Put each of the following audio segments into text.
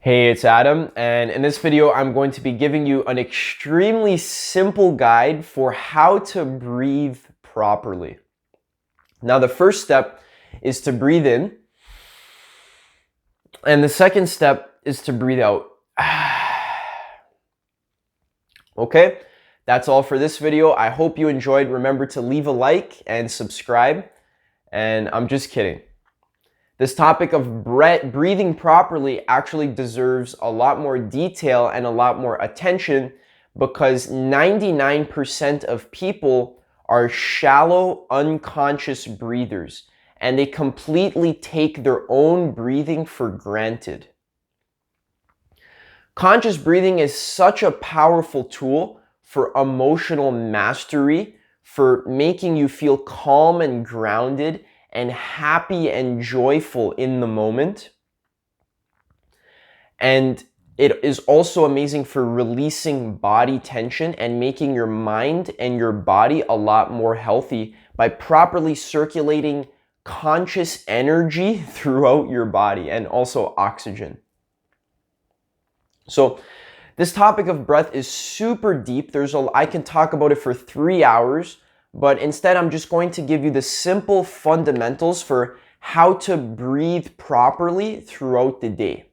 Hey, it's Adam, and in this video, I'm going to be giving you an extremely simple guide for how to breathe properly. Now, the first step is to breathe in, and the second step is to breathe out. Okay, that's all for this video. I hope you enjoyed. Remember to leave a like and subscribe, and I'm just kidding. This topic of breathing properly actually deserves a lot more detail and a lot more attention because 99% of people are shallow, unconscious breathers, and they completely take their own breathing for granted. Conscious breathing is such a powerful tool for emotional mastery, for making you feel calm and grounded and happy and joyful in the moment. And it is also amazing for releasing body tension and making your mind and your body a lot more healthy by properly circulating conscious energy throughout your body and also oxygen. So this topic of breath is super deep. I can talk about it for 3 hours. But instead, I'm just going to give you the simple fundamentals for how to breathe properly throughout the day.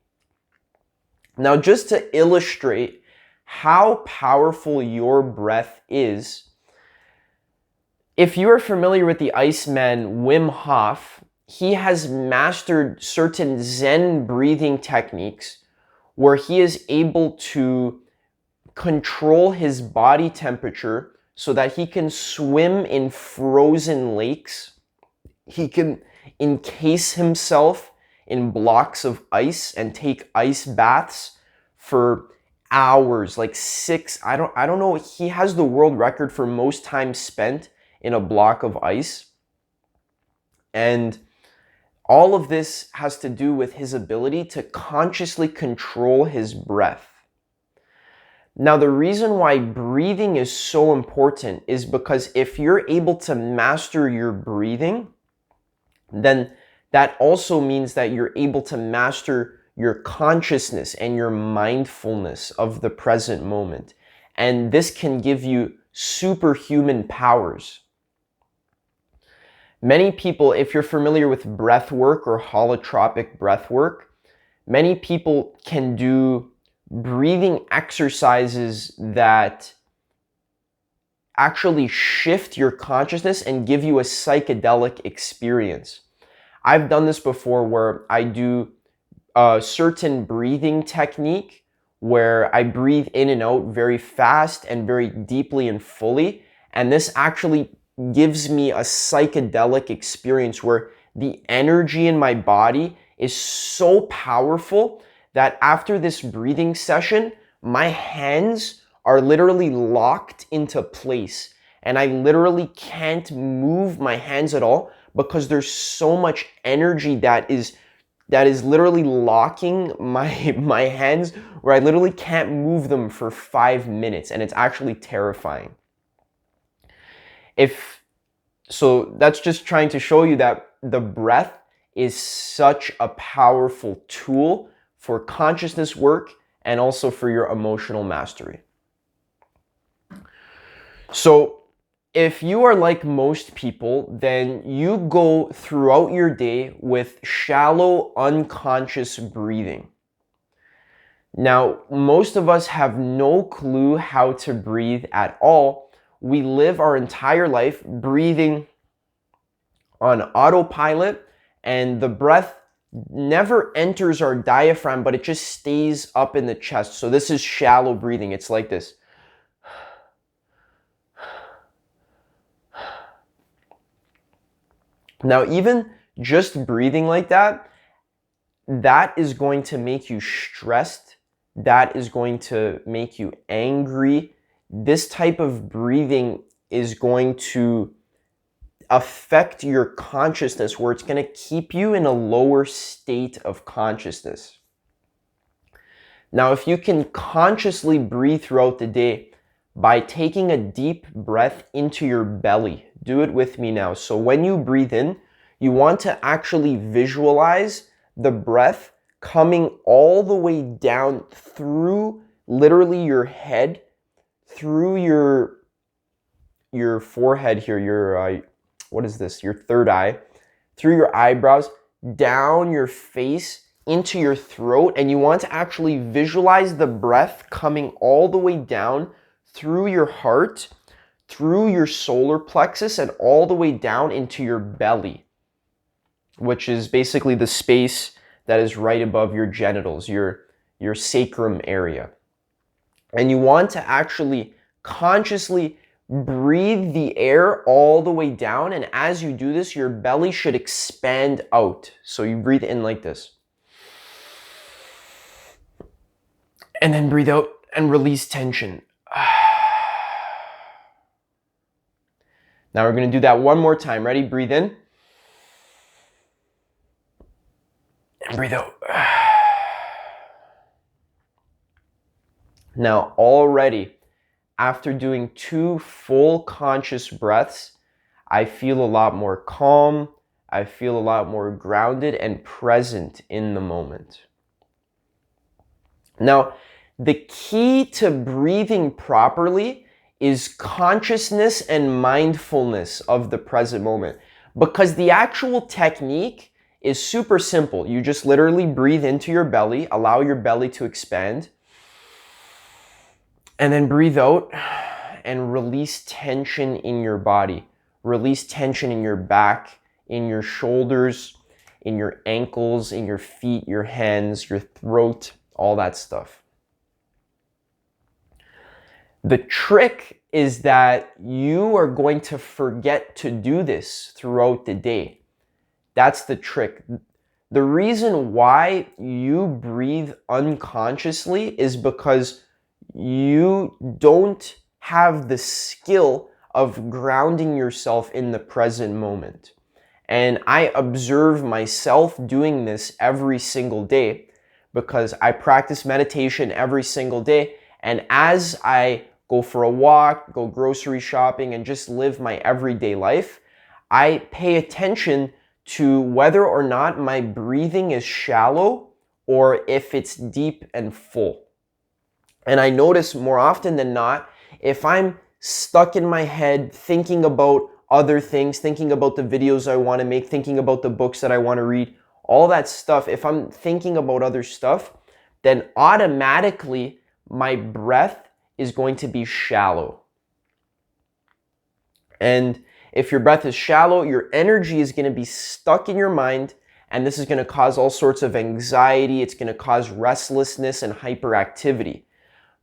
Now, just to illustrate how powerful your breath is, if you are familiar with the Iceman Wim Hof, he has mastered certain Zen breathing techniques where he is able to control his body temperature so that he can swim in frozen lakes. He can encase himself in blocks of ice and take ice baths for hours, like 6. I don't know. He has the world record for most time spent in a block of ice. And all of this has to do with his ability to consciously control his breath. Now, the reason why breathing is so important is because if you're able to master your breathing, then that also means that you're able to master your consciousness and your mindfulness of the present moment. And this can give you superhuman powers. Many people, if you're familiar with breath work or holotropic breath work, many people can do breathing exercises that actually shift your consciousness and give you a psychedelic experience. I've done this before where I do a certain breathing technique where I breathe in and out very fast and very deeply and fully. And this actually gives me a psychedelic experience where the energy in my body is so powerful that after this breathing session, my hands are literally locked into place. And I literally can't move my hands at all because there's so much energy that is literally locking my hands where I literally can't move them for 5 minutes. And it's actually terrifying. So that's just trying to show you that the breath is such a powerful tool for consciousness work and also for your emotional mastery. So if you are like most people, then you go throughout your day with shallow, unconscious breathing. Now, most of us have no clue how to breathe at all. We live our entire life breathing on autopilot, and the breath never enters our diaphragm, but it just stays up in the chest. So this is shallow breathing. It's like this. Now, even just breathing like that, that is going to make you stressed. That is going to make you angry. This type of breathing is going to affect your consciousness where it's going to keep you in a lower state of consciousness. Now, if you can consciously breathe throughout the day by taking a deep breath into your belly, do it with me now. So when you breathe in, you want to actually visualize the breath coming all the way down through literally your head, through your forehead here, your what is this? Your third eye, through your eyebrows, down your face, into your throat, and you want to actually visualize the breath coming all the way down through your heart, through your solar plexus, and all the way down into your belly, which is basically the space that is right above your genitals, your sacrum area. And you want to actually consciously breathe the air all the way down, and as you do this, your belly should expand out. So you breathe in like this. And then breathe out and release tension. Now we're going to do that one more time. Ready? Breathe in. And breathe out. Now already, after doing 2 full conscious breaths, I feel a lot more calm. I feel a lot more grounded and present in the moment. Now, the key to breathing properly is consciousness and mindfulness of the present moment, because the actual technique is super simple. You just literally breathe into your belly, allow your belly to expand, and then breathe out and release tension in your body. Release tension in your back, in your shoulders, in your ankles, in your feet, your hands, your throat, all that stuff. The trick is that you are going to forget to do this throughout the day. That's the trick. The reason why you breathe unconsciously is because you don't have the skill of grounding yourself in the present moment. And I observe myself doing this every single day because I practice meditation every single day. And as I go for a walk, go grocery shopping, and just live my everyday life, I pay attention to whether or not my breathing is shallow or if it's deep and full. And I notice more often than not, if I'm stuck in my head thinking about other things, thinking about the videos I want to make, thinking about the books that I want to read, all that stuff, if I'm thinking about other stuff, then automatically my breath is going to be shallow. And if your breath is shallow, your energy is going to be stuck in your mind, and this is going to cause all sorts of anxiety. It's going to cause restlessness and hyperactivity.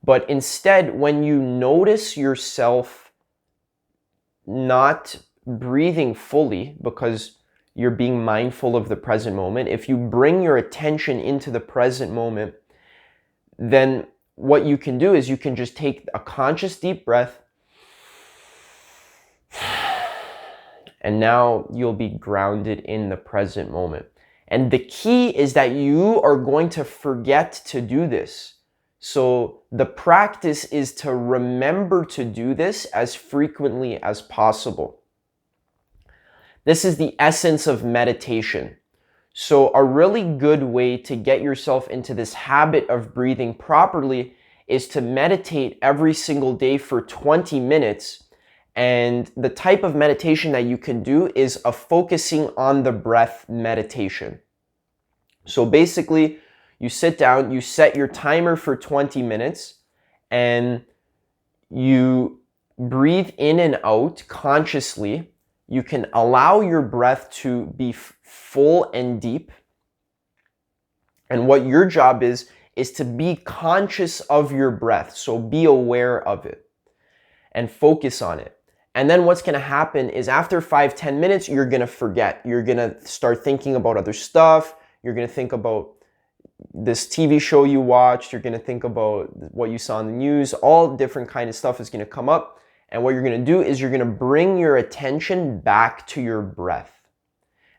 But instead, when you notice yourself not breathing fully because you're being mindful of the present moment, if you bring your attention into the present moment, then what you can do is you can just take a conscious deep breath, and now you'll be grounded in the present moment. And the key is that you are going to forget to do this. So the practice is to remember to do this as frequently as possible. This is the essence of meditation. So a really good way to get yourself into this habit of breathing properly is to meditate every single day for 20 minutes. And the type of meditation that you can do is a focusing on the breath meditation. So basically, you sit down, you set your timer for 20 minutes, and you breathe in and out consciously. You can allow your breath to be full and deep. And what your job is to be conscious of your breath. So be aware of it and focus on it. And then what's going to happen is after 5-10 minutes, you're going to forget. You're going to start thinking about other stuff. You're going to think about this TV show you watched. You're going to think about what you saw in the news. All different kind of stuff is going to come up. And what you're going to do is you're going to bring your attention back to your breath.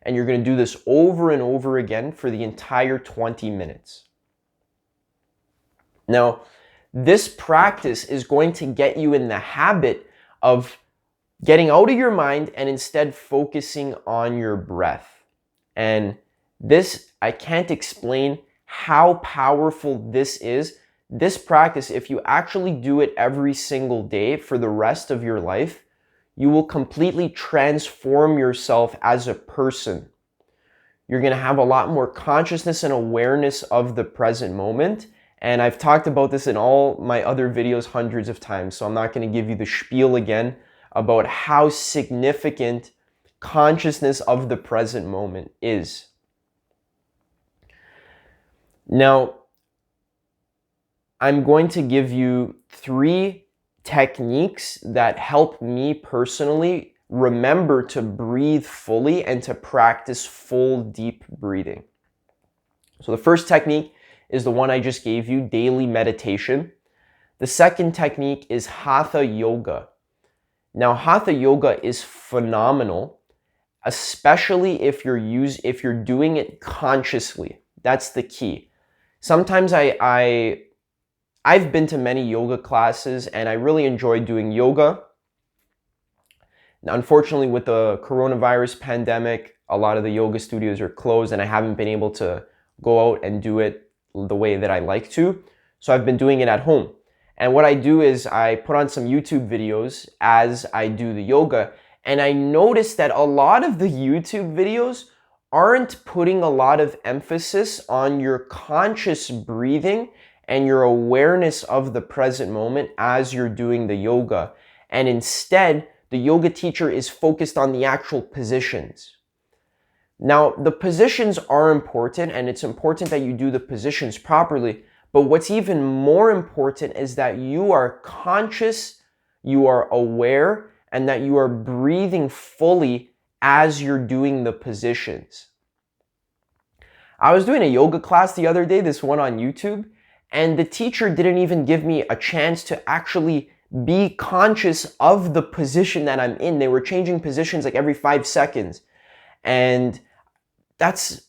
And you're going to do this over and over again for the entire 20 minutes. Now, this practice is going to get you in the habit of getting out of your mind and instead focusing on your breath. And this, I can't explain how powerful this is. This practice, if you actually do it every single day for the rest of your life, you will completely transform yourself as a person. You're going to have a lot more consciousness and awareness of the present moment. And I've talked about this in all my other videos hundreds of times, so I'm not going to give you the spiel again about how significant consciousness of the present moment is. Now, I'm going to give you 3 techniques that help me personally remember to breathe fully and to practice full deep breathing. So the first technique is the one I just gave you, daily meditation. The second technique is Hatha Yoga. Now, Hatha Yoga is phenomenal, especially if you're doing it consciously. That's the key. Sometimes I've been to many yoga classes and I really enjoy doing yoga. Now, unfortunately, with the coronavirus pandemic, a lot of the yoga studios are closed and I haven't been able to go out and do it the way that I like to. So I've been doing it at home. And what I do is I put on some YouTube videos as I do the yoga. And I noticed that a lot of the YouTube videos aren't putting a lot of emphasis on your conscious breathing and your awareness of the present moment as you're doing the yoga. And instead, the yoga teacher is focused on the actual positions. Now, the positions are important, and it's important that you do the positions properly, but what's even more important is that you are conscious, you are aware, and that you are breathing fully as you're doing the positions. I was doing a yoga class the other day, this one on YouTube, and the teacher didn't even give me a chance to actually be conscious of the position that I'm in. They were changing positions like every 5 seconds. And that's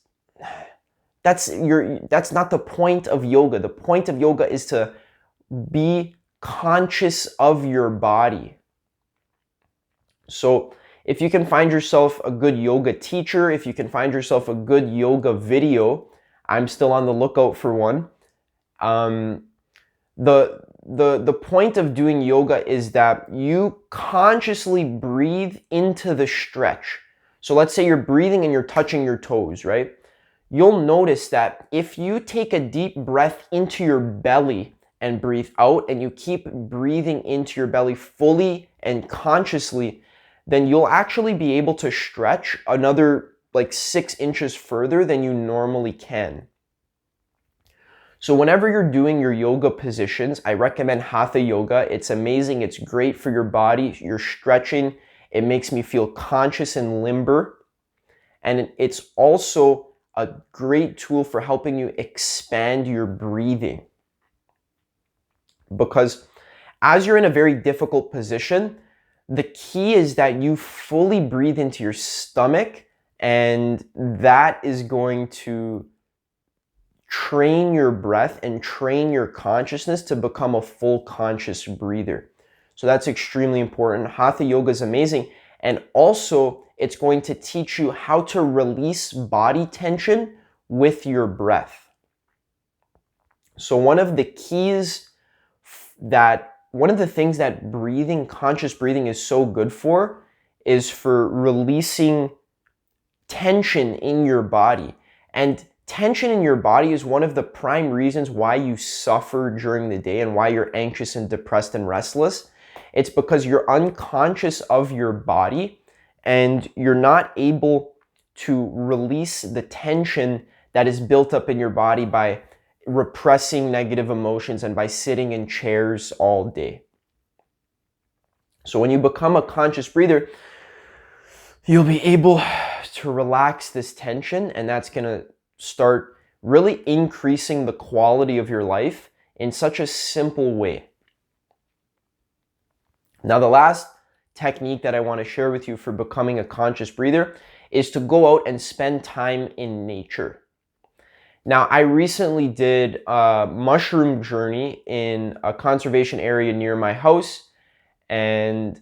not the point of yoga. The point of yoga is to be conscious of your body. So if you can find yourself a good yoga teacher, if you can find yourself a good yoga video, I'm still on the lookout for one. The point of doing yoga is that you consciously breathe into the stretch. So let's say you're breathing and you're touching your toes, right? You'll notice that if you take a deep breath into your belly and breathe out, and you keep breathing into your belly fully and consciously, then you'll actually be able to stretch another like 6 inches further than you normally can. So whenever you're doing your yoga positions, I recommend Hatha Yoga. It's amazing. It's great for your body. You're stretching. It makes me feel conscious and limber. And it's also a great tool for helping you expand your breathing. Because as you're in a very difficult position, the key is that you fully breathe into your stomach, and that is going to train your breath and train your consciousness to become a full conscious breather. So that's extremely important. Hatha Yoga is amazing. And also, it's going to teach you how to release body tension with your breath. So one of the things that breathing, conscious breathing is so good for is for releasing tension in your body. And tension in your body is one of the prime reasons why you suffer during the day and why you're anxious and depressed and restless. It's because you're unconscious of your body and you're not able to release the tension that is built up in your body by repressing negative emotions and by sitting in chairs all day. So when you become a conscious breather, you'll be able to relax this tension, and that's going to start really increasing the quality of your life in such a simple way. Now, the last technique that I want to share with you for becoming a conscious breather is to go out and spend time in nature. Now, I recently did a mushroom journey in a conservation area near my house, and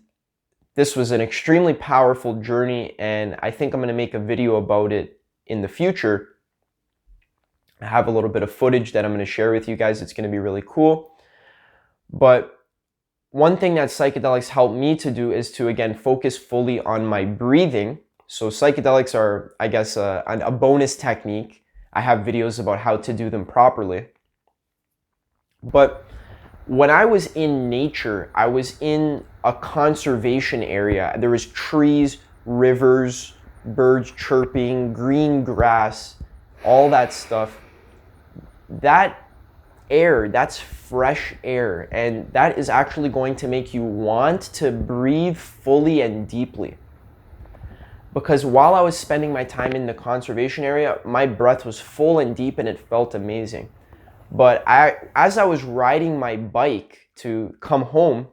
this was an extremely powerful journey, and I think I'm going to make a video about it in the future. I have a little bit of footage that I'm going to share with you guys. It's going to be really cool. But one thing that psychedelics help me to do is to, again, focus fully on my breathing. So psychedelics are, I guess, a bonus technique. I have videos about how to do them properly. But when I was in nature, I was in a conservation area. There was trees, rivers, birds chirping, green grass, all that stuff. That air, that's fresh air, and that is actually going to make you want to breathe fully and deeply. Because while I was spending my time in the conservation area, my breath was full and deep and it felt amazing. But as I was riding my bike to come home,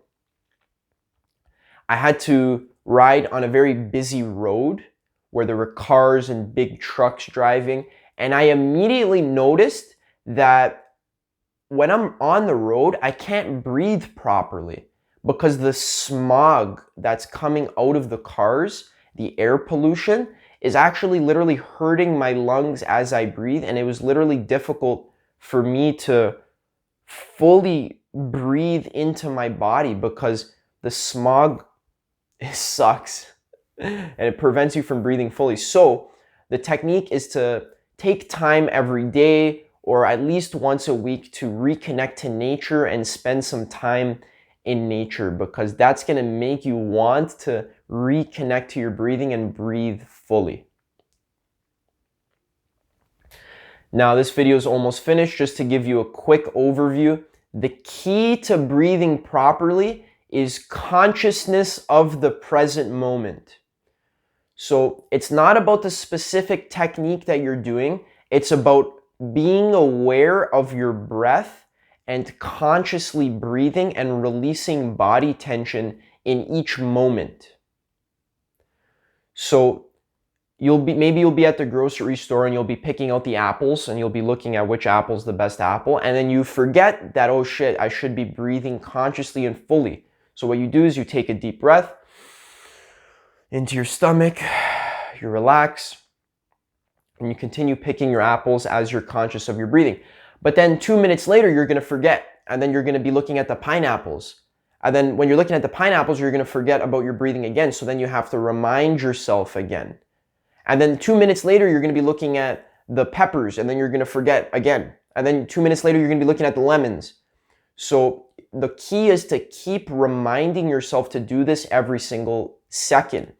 I had to ride on a very busy road where there were cars and big trucks driving, and I immediately noticed that when I'm on the road, I can't breathe properly because the smog that's coming out of the cars, the air pollution, is actually literally hurting my lungs as I breathe, and it was literally difficult for me to fully breathe into my body because the smog, it sucks and it prevents you from breathing fully. So the technique is to take time every day or at least once a week to reconnect to nature and spend some time in nature, because that's going to make you want to reconnect to your breathing and breathe fully. Now this video is almost finished. Just to give you a quick overview, the key to breathing properly is consciousness of the present moment. So it's not about the specific technique that you're doing, it's about being aware of your breath and consciously breathing and releasing body tension in each moment. So maybe you'll be at the grocery store and you'll be picking out the apples and you'll be looking at which apple's the best apple, and then you forget that, oh shit, I should be breathing consciously and fully. So what you do is you take a deep breath into your stomach, you relax, and you continue picking your apples as you're conscious of your breathing. But then 2 minutes later, you're going to forget, and then you're going to be looking at the pineapples. And then when you're looking at the pineapples, you're going to forget about your breathing again, so then you have to remind yourself again. And then 2 minutes later, you're going to be looking at the peppers, and then you're going to forget again. And then 2 minutes later, you're going to be looking at the lemons. So the key is to keep reminding yourself to do this every single second.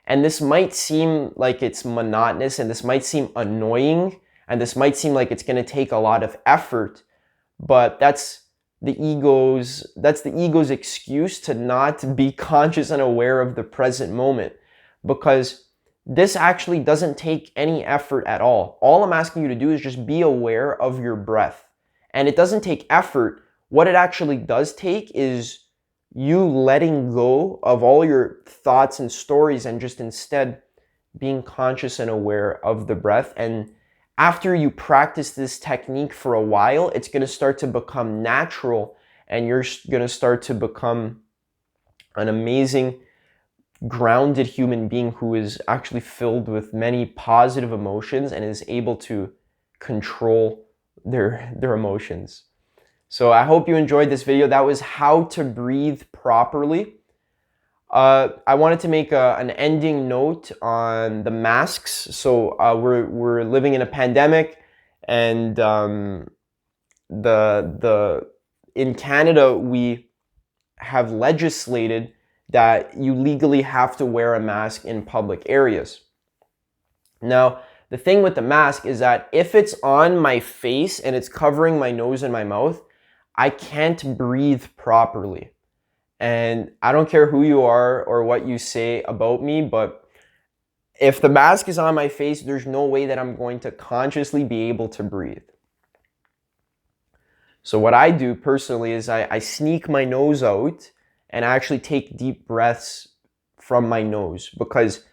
And this might seem like it's monotonous, and this might seem annoying, and this might seem like it's going to take a lot of effort, but that's the ego's excuse to not be conscious and aware of the present moment, because this actually doesn't take any effort at all. All I'm asking you to do is just be aware of your breath. And it doesn't take effort. What it actually does take is you letting go of all your thoughts and stories and just instead being conscious and aware of the breath. And after you practice this technique for a while, it's going to start to become natural, and you're going to start to become an amazing, grounded human being who is actually filled with many positive emotions and is able to control their emotions. So I hope you enjoyed this video. That was how to breathe properly. I wanted to make an ending note on the masks. So we're living in a pandemic, and in Canada we have legislated that you legally have to wear a mask in public areas. Now, the thing with the mask is that if it's on my face and it's covering my nose and my mouth, I can't breathe properly. And I don't care who you are or what you say about me, but if the mask is on my face, there's no way that I'm going to consciously be able to breathe. So what I do personally is I sneak my nose out and I actually take deep breaths from my nose, because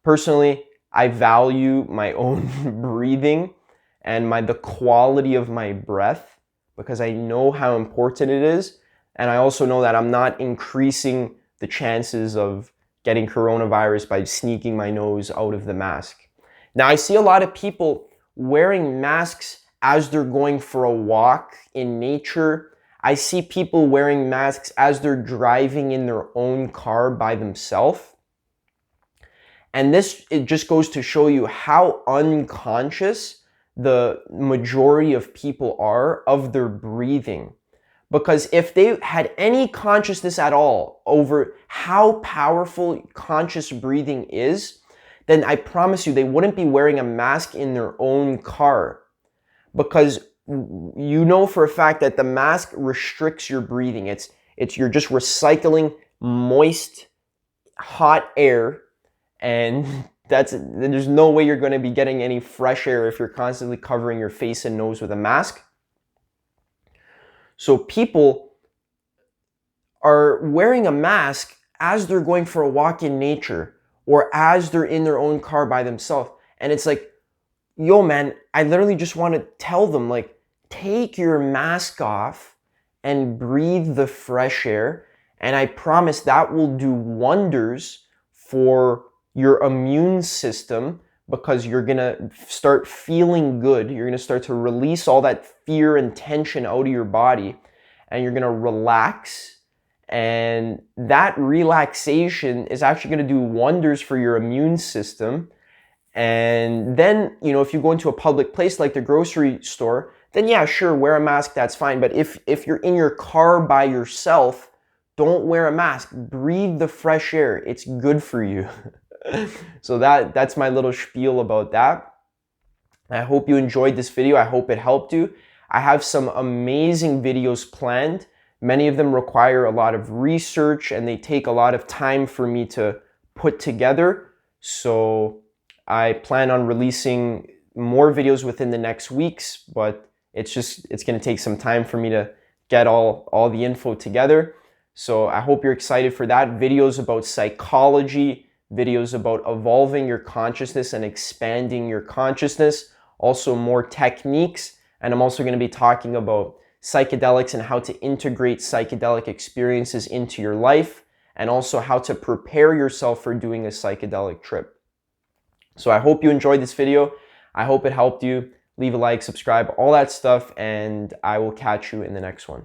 personally, I value my own breathing and the quality of my breath, because I know how important it is. And I also know that I'm not increasing the chances of getting coronavirus by sneaking my nose out of the mask. Now, I see a lot of people wearing masks as they're going for a walk in nature. I see people wearing masks as they're driving in their own car by themselves. And it just goes to show you how unconscious the majority of people are of their breathing. Because if they had any consciousness at all over how powerful conscious breathing is, then I promise you they wouldn't be wearing a mask in their own car. Because you know for a fact that the mask restricts your breathing. You're just recycling moist, hot air, and there's no way you're going to be getting any fresh air if you're constantly covering your face and nose with a mask. So people are wearing a mask as they're going for a walk in nature or as they're in their own car by themselves. And it's like, yo man, I literally just want to tell them, like, take your mask off and breathe the fresh air. And I promise that will do wonders for your immune system, because you're going to start feeling good. You're going to start to release all that fear and tension out of your body, and you're going to relax. And that relaxation is actually going to do wonders for your immune system. And then, if you go into a public place like the grocery store, then yeah, sure, wear a mask, that's fine. But if you're in your car by yourself, don't wear a mask. Breathe the fresh air. It's good for you. So that's my little spiel about that. I hope you enjoyed this video. I hope it helped you. I have some amazing videos planned. Many of them require a lot of research and they take a lot of time for me to put together. So I plan on releasing more videos within the next weeks, but it's going to take some time for me to get all the info together. So I hope you're excited for that. Videos about psychology, videos about evolving your consciousness and expanding your consciousness, also more techniques. And I'm also going to be talking about psychedelics and how to integrate psychedelic experiences into your life, and also how to prepare yourself for doing a psychedelic trip. So I hope you enjoyed this video. I hope it helped you. Leave a like, subscribe, all that stuff, and I will catch you in the next one.